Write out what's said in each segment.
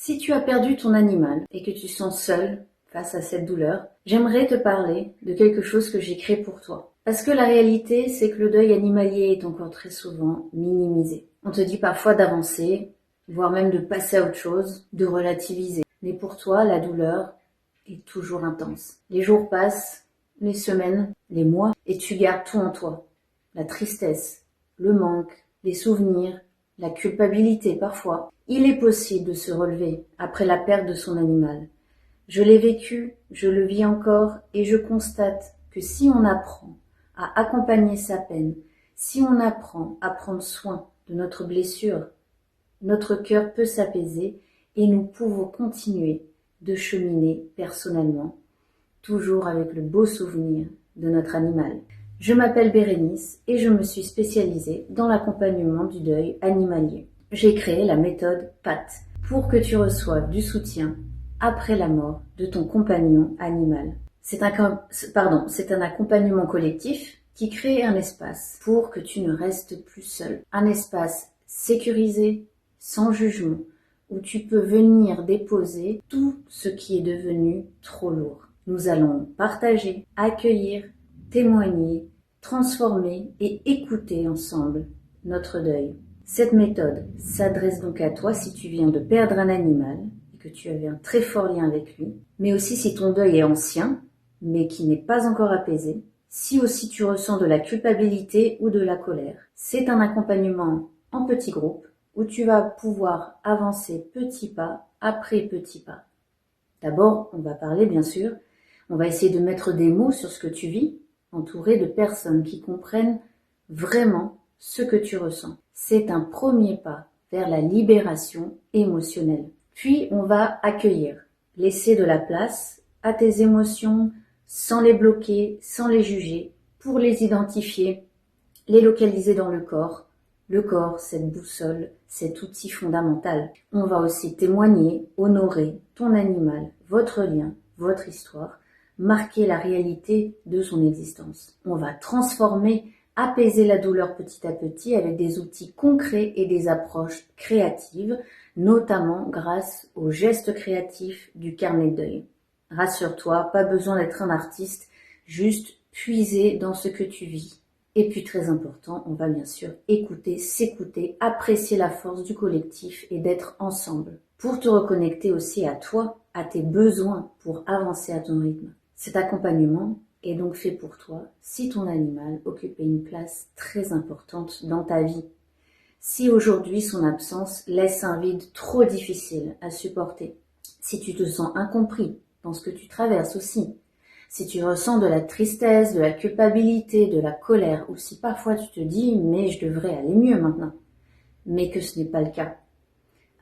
Si tu as perdu ton animal et que tu sens seul face à cette douleur, j'aimerais te parler de quelque chose que j'ai créé pour toi. Parce que la réalité, c'est que le deuil animalier est encore très souvent minimisé. On te dit parfois d'avancer, voire même de passer à autre chose, de relativiser. Mais pour toi, la douleur est toujours intense. Les jours passent, les semaines, les mois, et tu gardes tout en toi. La tristesse, le manque, les souvenirs, la culpabilité parfois. Il est possible de se relever après la perte de son animal. Je l'ai vécu, je le vis encore, et je constate que si on apprend à accompagner sa peine, si on apprend à prendre soin de notre blessure, notre cœur peut s'apaiser et nous pouvons continuer de cheminer personnellement, toujours avec le beau souvenir de notre animal. Je m'appelle Bérénice et je me suis spécialisée dans l'accompagnement du deuil animalier. J'ai créé la méthode PAT pour que tu reçoives du soutien après la mort de ton compagnon animal. C'est un accompagnement collectif qui crée un espace pour que tu ne restes plus seul. Un espace sécurisé, sans jugement, où tu peux venir déposer tout ce qui est devenu trop lourd. Nous allons partager, accueillir, témoigner, transformer et écouter ensemble notre deuil. Cette méthode s'adresse donc à toi si tu viens de perdre un animal et que tu avais un très fort lien avec lui, mais aussi si ton deuil est ancien, mais qui n'est pas encore apaisé, si aussi tu ressens de la culpabilité ou de la colère. C'est un accompagnement en petits groupes où tu vas pouvoir avancer petit pas après petit pas. D'abord, on va parler bien sûr, on va essayer de mettre des mots sur ce que tu vis, entouré de personnes qui comprennent vraiment ce que tu ressens. C'est un premier pas vers la libération émotionnelle. Puis, on va accueillir, laisser de la place à tes émotions sans les bloquer, sans les juger, pour les identifier, les localiser dans le corps. Le corps, cette boussole, cet outil fondamental. On va aussi témoigner, honorer ton animal, votre lien, votre histoire, marquer la réalité de son existence. On va transformer, apaiser la douleur petit à petit avec des outils concrets et des approches créatives, notamment grâce aux gestes créatifs du carnet de deuil. Rassure-toi, pas besoin d'être un artiste, juste puiser dans ce que tu vis. Et puis très important, on va bien sûr écouter, s'écouter, apprécier la force du collectif et d'être ensemble pour te reconnecter aussi à toi, à tes besoins pour avancer à ton rythme. Cet accompagnement est donc fait pour toi si ton animal occupait une place très importante dans ta vie. Si aujourd'hui son absence laisse un vide trop difficile à supporter, si tu te sens incompris dans ce que tu traverses aussi, si tu ressens de la tristesse, de la culpabilité, de la colère, ou si parfois tu te dis « mais je devrais aller mieux maintenant », mais que ce n'est pas le cas,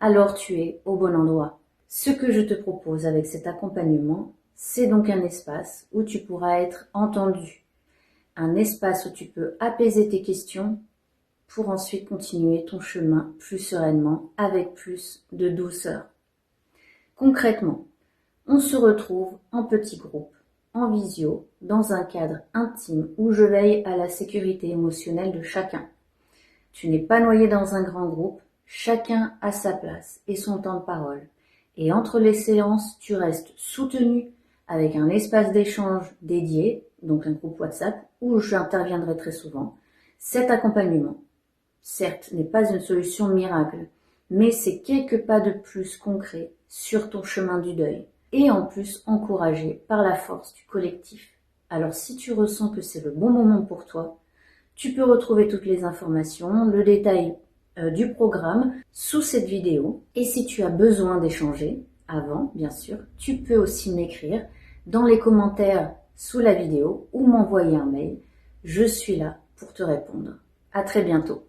alors tu es au bon endroit. Ce que je te propose avec cet accompagnement, c'est donc un espace où tu pourras être entendu, un espace où tu peux apaiser tes questions pour ensuite continuer ton chemin plus sereinement, avec plus de douceur. Concrètement, on se retrouve en petits groupes, en visio, dans un cadre intime où je veille à la sécurité émotionnelle de chacun. Tu n'es pas noyé dans un grand groupe, chacun a sa place et son temps de parole. Et entre les séances, tu restes soutenu avec un espace d'échange dédié, donc un groupe WhatsApp, où j'interviendrai très souvent. Cet accompagnement, certes, n'est pas une solution miracle, mais c'est quelques pas de plus concrets sur ton chemin du deuil. Et en plus encouragé par la force du collectif. Alors si tu ressens que c'est le bon moment pour toi, tu peux retrouver toutes les informations, le détail du programme sous cette vidéo. Et si tu as besoin d'échanger, avant bien sûr, tu peux aussi m'écrire dans les commentaires sous la vidéo ou m'envoyer un mail. Je suis là pour te répondre. À très bientôt.